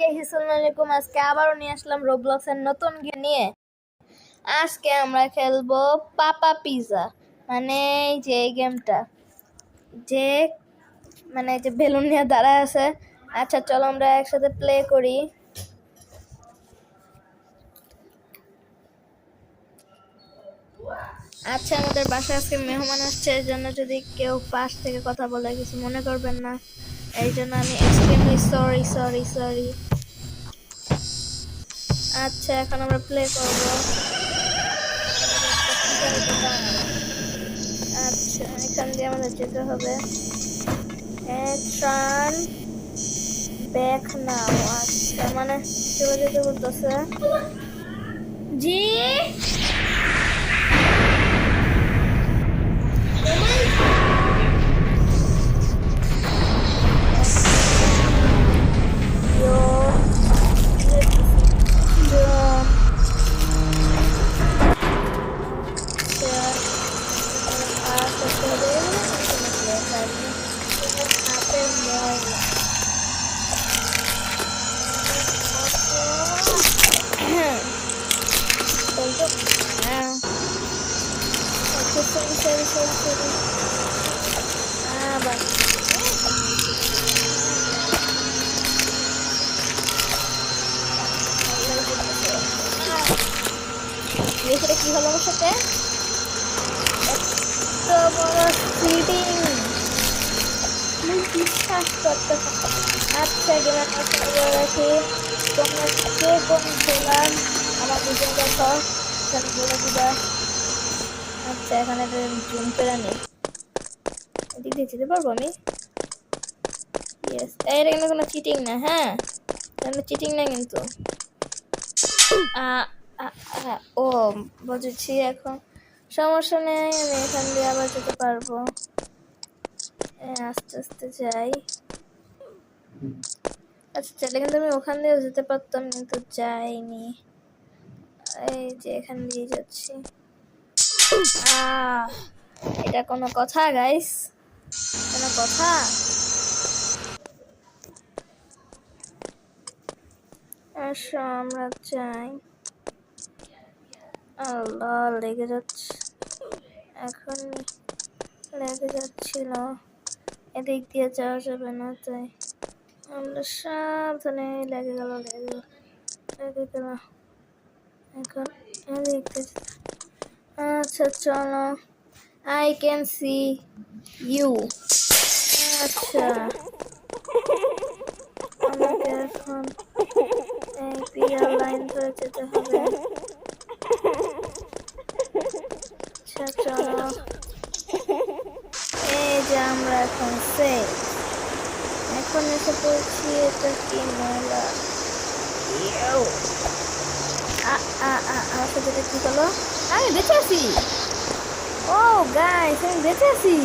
আসসালামু আলাইকুম। আজকে আবারও নিয়ে আসলাম রোবলক্সের নতুন গেম নিয়ে। আজকে আমরা খেলবো পাপা পিজা, মানে এই যে এই গেমটা যে মানে যে বেলুন নিয়ে দাঁড়ায় আছে। আচ্ছা চলো আমরা একসাথে প্লে করি। আচ্ছা আমাদের বাসায় আজকে মেহমান আসছে, এর জন্য যদি কেউ পাশ থেকে কথা বলে কিছু মনে করবেন না, এই জন্য আমি এক্সট্রিমলি সরি। আচ্ছা এখন আমরা প্লে করব। আচ্ছা এখান দিয়ে আমাদের যেতে হবে টার্ন ব্যাক নাও। আচ্ছা মানে চলে যেতে বলতেছে। জি sorry. Bak. এটা কি হলো আমার সাথে? এত বড় সিটিং বিশ্বাস করতে পারছি। আচ্ছা গেমের পাশে রাখি। তোমরা কে কোন খেলার আমার দুজন দেখো বলে দিবা। আচ্ছা এখানে জুম করে নেই, এদিক দিয়ে যেতে পারবো আমি। এটা কিন্তু কোনো চিটিং না, হ্যাঁ চিটিং না কিন্তু। ও বুঝেছি, এখন সমস্যা নেই, আমি এখান দিয়ে আবার যেতে পারবো। আস্তে আস্তে যাই। আচ্ছা চাইলে কিন্তু আমি ওখান দিয়ে যেতে পারতাম, কিন্তু যাইনি। এই যে এখান দিয়ে যাচ্ছি। এটা কোনো কথা গাইস? কোনো কথা? আসো আমরা যাই। আল্লাহ লেগে যাচ্ছে, এখন লেগে যাচ্ছিল। এদিক দিয়ে যাওয়া যাবে না, তাই আমরা সাবধানে লেগে গেল এখন এদিক দিয়ে। আচ্ছা চলো, আই ক্যান সি ইউ। আচ্ছা আমাকে এখন এই পিয়ার লাইন ধরে যেতে হবে। আচ্ছা চলো, এই যে আমরা এখন সেফ। এখন এসে পড়ছি। এটা কি ময়লা? আমার সাথে এটা কি হলো? আমি বেঁচে আছি। ও গাইস আমি বেঁচে আছি।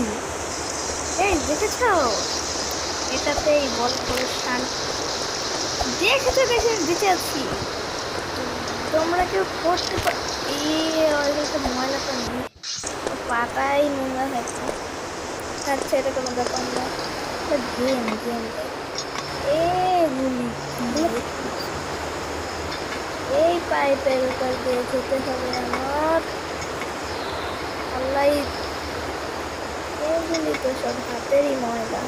এই দেখেছ? এটাতেই বল করে দেখেছো গাইস আমি বেঁচে আছি। তোমরা কেউ করতে ময়লাটা নেই, পাতাই নোংরা থাকছে। আচ্ছা এটা কোনো ব্যাপার না, গেম এই পাইপের উপর দিয়ে যেতে হবে আমার। আল্লাহ এগুলি তো সব হাতেরই ময়লা,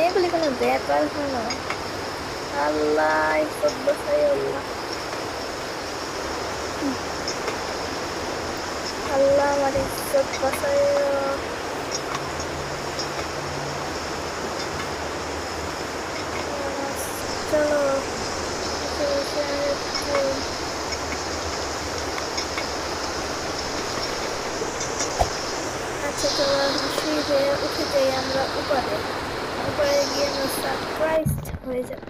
এগুলি কোনো ব্যাপার হলো? আল্লাহ আল্লাহ আমার ইজ্জত বাঁচায়। চলো আচ্ছা চলো সিঁড়ি উঠে যাই আমরা উপরে গিয়ে আমরা সারপ্রাইজ হয়ে যাব।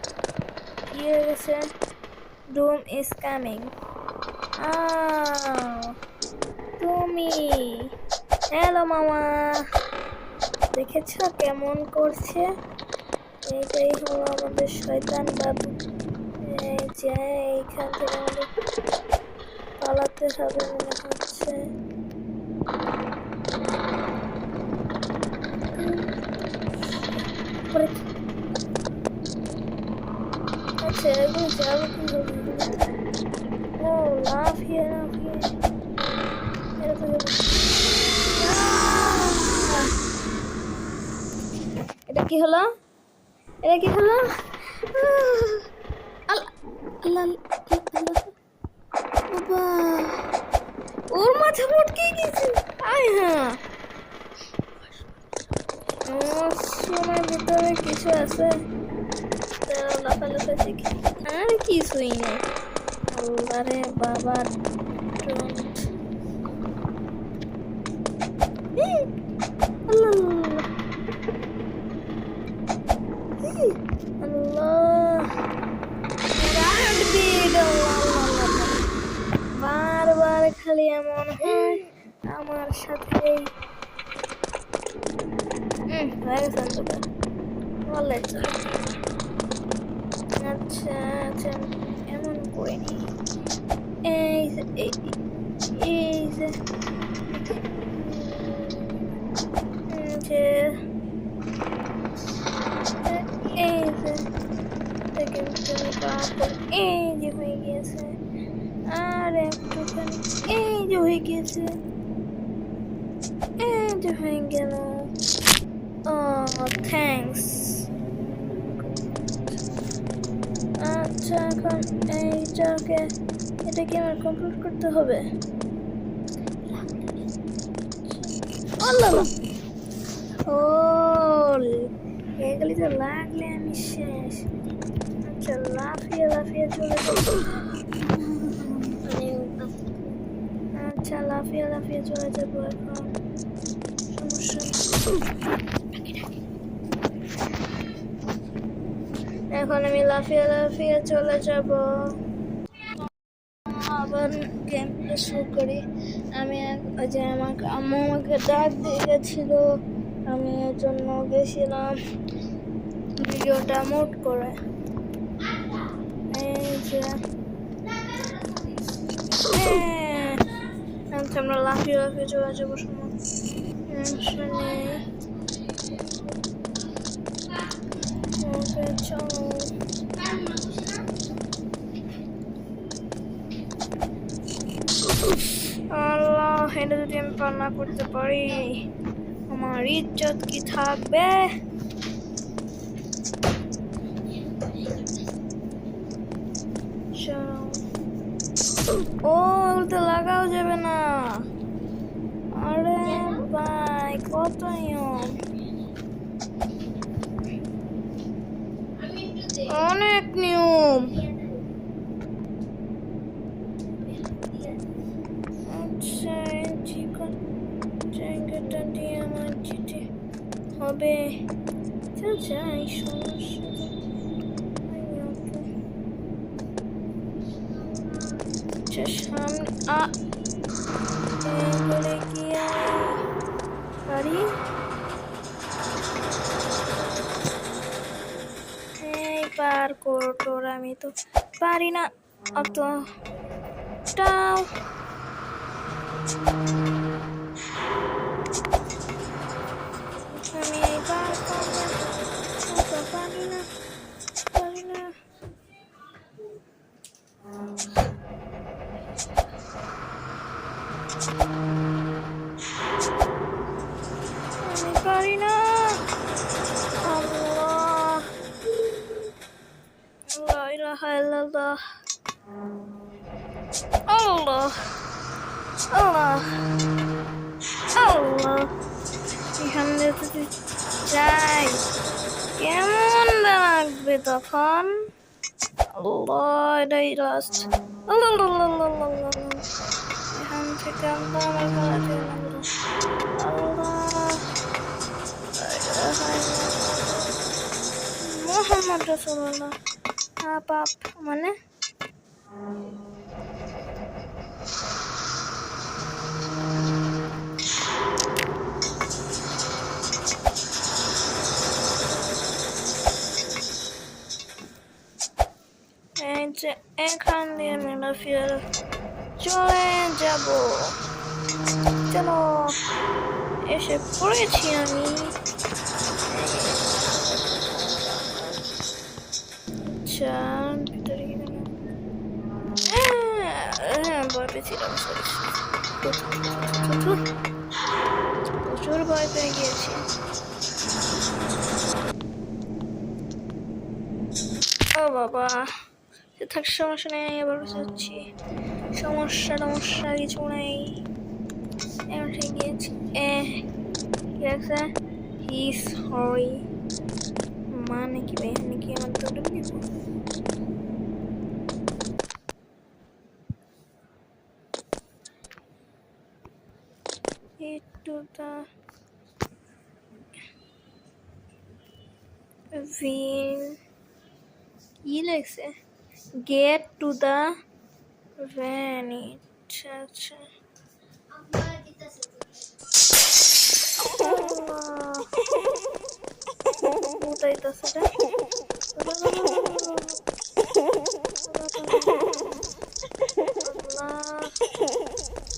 কি হয়ে গেছে? ডুম ইজ কামিং। তুমি হ্যালো মামা, দেখেছো কেমন করছে? এইটাই হলো আমাদের শয়তান বাবু। যে এইখান থেকে আমাদের পালাতে হবে মনে হচ্ছে। আচ্ছা এগুলো যাবো কিভাবে? ও লাফিয়ে লাফিয়ে এটা তো যাবো। এটা কি হলো? এটা কি হলো? আল্লাহ আল্লাহ আল্লাহ বাবা, ওর মাথা মুটকে গেছে। আয় হ্যাঁ, সোনার ভিতরে কিছু আছে। লাফালাফা শিখি আর কিছুই নেই। আল্লাহরে বাবা, বারবার খালি এমন হয় আমার সাথে। আচ্ছা আচ্ছা, এমন করিনি। এই যে এই যে এই যে হয়ে গিয়েছে। আর একটুখানি এই যে হয়ে গিয়েছে, এই যে হয়ে গেল। থ্যাঙ্কস। আচ্ছা এখন এটাকে আমার কমপ্লিট করতে হবে। ও এগুলি তো লাগলে আমি শেষ। আচ্ছা লাফিয়ে লাফিয়ে চলে যাবো। আচ্ছা লাফিয়ে লাফিয়ে চলে যাবো এখন, সমস্যা এখন আমি লাফিয়ে লাফিয়ে চলে যাব। আবার গেম প্লে শুরু করি। আমি যে আমাকে আম্মু আমাকে ডাক দিয়ে গেছিল, আমি এর জন্য গেছিলাম ভিডিওটা মোড করে। এই যে আমরা লাফিয়ে লাফিয়ে চলে যাবো, সমস্যা নেই। চলো আল্লাহ, এটা যদি আমি পার না করতে পারি আমার ইজ্জত কি থাকবে? ও ওটা লাগাও যাবে না। আরে ভাই কত নিয়ম, অনেক নিয়ম। আচ্ছা চিকন জায়গাটা দিয়ে আমার যেতে হবে। যাই সমস্যা সামনে কি পারি? এই পার করো তোর, আমি তো পারি না অতটাও। আমি পার করবো, পারি না পারি না। আমি পারি না। আল্লাহ লা ইলাহা ইল্লাল্লাহ। আল্লাহ আল্লাহ আল্লাহ, এখান দিয়ে যদি যাই কেমন লাগবে তখন? আল্লাহ এটাই লাস্ট। এখান থেকে আল্লাহ মোহাম্মদ রাসূলুল্লাহ। পাপ মানে এখান দিয়ে আমি লাফিয়ে চলে যাব। চলো এসে পড়েছি আমি। আচ্ছা ভিতরে কি যেন হ্যাঁ ভয় পেয়েছিলাম সরি প্রচুর ভয় পেয়ে গিয়েছি ও বাবা থাক সমস্যা নেই আবার যাচ্ছি সমস্যা কিছু নেই এমন ঠিক গিয়েছি কি আছে হি সরি মানে কি ভাই আমি কি আমার দৌড়ে দিব একটু তা ভিন কি লেগেছে get to the vanity আচ্ছা উঠাইতেছে রে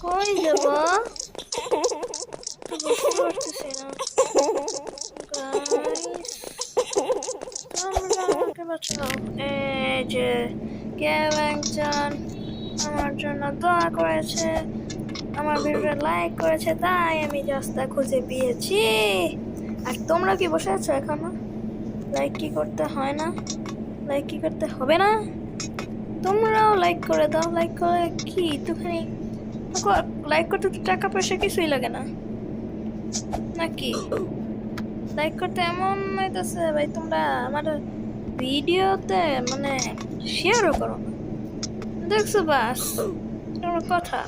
কই যাব তো বুঝতে পারতেছি না আমাকে বাঁচাও এই যে কেউ একজন আমার জন্য দোয়া করেছে আমার ভিডিও লাইক করেছে তাই আমি রাস্তা খুঁজে পেয়েছি আর তোমরা কি বসে আছো এখনো লাইক কি করতে হয় না লাইক কি করতে হবে না তোমরাও লাইক করে দাও লাইক করে কি একটুখানি লাইক করতে তো টাকা পয়সা কিছুই লাগে না নাকি লাইক করতে এমন হইতেছে ভাই তোমরা আমার ভিডিওতে মানে শেয়ারও করো না দেখছো বাস তোমার কথা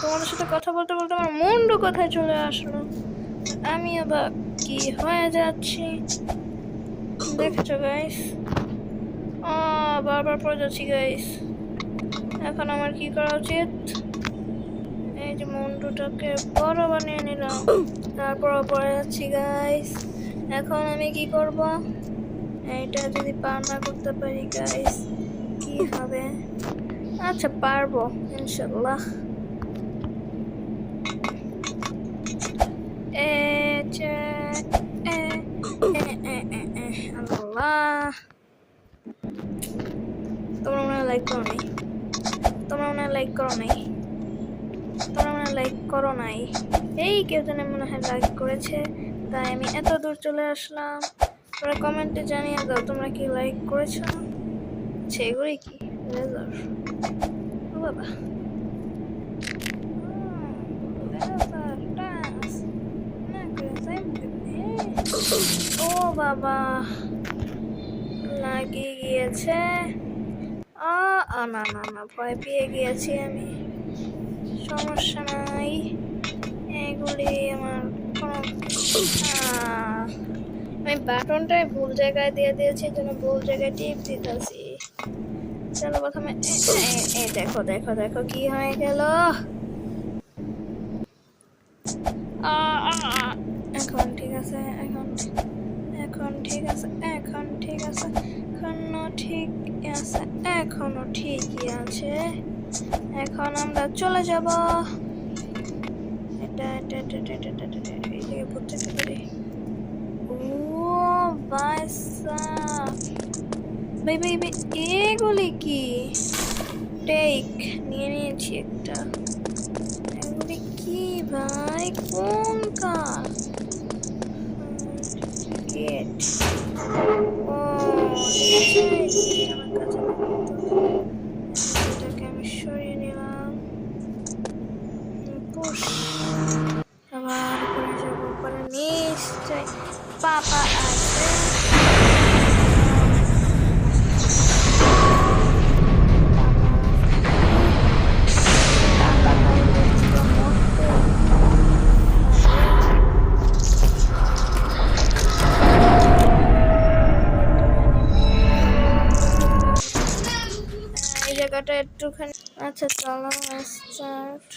তোমাদের সাথে কথা বলতে বলতে আমার মুন্ডু কোথায় চলে আসলো আমি আবার কি হয়ে যাচ্ছি দেখছো গাইস বারবার পড়ে যাচ্ছি গাইস এখন আমার কি করা উচিত এই যে মুন্ডুটাকে বড় বানিয়ে নিলাম তারপর পড়ে যাচ্ছি গাইস এখন আমি কি করব এইটা যদি পার না করতে পারি গাইস কি হবে আচ্ছা পারবো ইনশাআল্লাহ আল্লাহ তোমরা মনে হয় লাইক করো নাই এই কেউ যেন মনে হয় লাইক করেছে তাই আমি এত দূর চলে আসলাম তোমরা কমেন্টে জানিয়ে দাও তোমরা কি লাইক করেছো সেগুলোই কি লেজার ও বাবা ও বাবা লাগিয়ে গিয়েছে না না না ভয় পেয়ে গিয়েছি আমি সমস্যা নাই এগুলি আমার কোনো আমি বাটনটাই ভুল জায়গায় দিয়ে দিয়েছি জন্য ভুল জায়গায় টিপ দিতেছি চলো প্রথমে এই দেখো দেখো দেখো কি হয়ে গেল এখন ঠিক আছে এখনো ঠিকই আছে এখন আমরা চলে যাব এটা বুঝতে পারি ও বাসা ভাই এগুলি কি টেক নিয়ে নিয়েছি একটা এগুলি কি ভাই কোন কাজ গেট ও আমার কাছে এটাকে আমি সরিয়ে নিলাম আবার করে যাবো পরে নিশ্চয় পাপা আসবে জায়গাটা একটুখানি আচ্ছা চলো স্টার্ট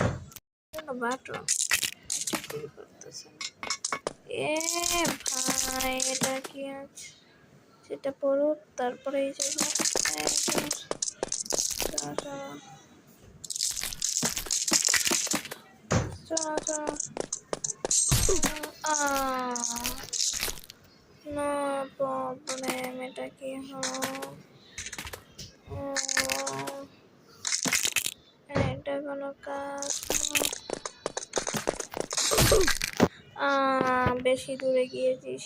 বাটন এ ভাই এটা কি আছে সেটা পড়ুক তারপরে এই জায়গা নো প্রবলেম এটা কি হলো ভালো কাজ। বেশি দূরে গিয়েছিস।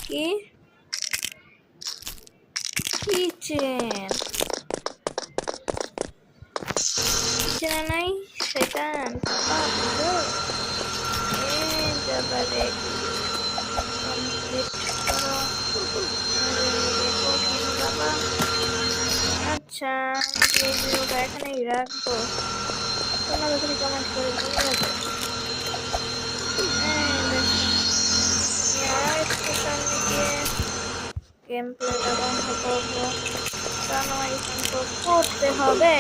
কি কিচেন কিচেনে নাই শয়তান পাপা যাবারে কমপ্লিট করো। বাবা আচ্ছা এই ভিডিওটা এখানেই রাখবো। তোমরা যদি কমেন্ট করে বলে রাখো। একটু সামনে গিয়ে গেম প্লেটা বন্ধ করবো, কারণ করতে হবে।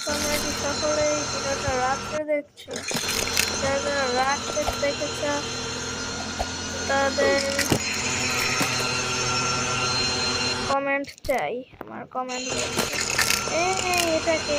তোমরা কি সকলেই ভিডিওটা রাত্রে দেখছো? যারা রাত্রে দেখেছ তাদের কমেন্ট চাই, আমার কমেন্ট এটাকে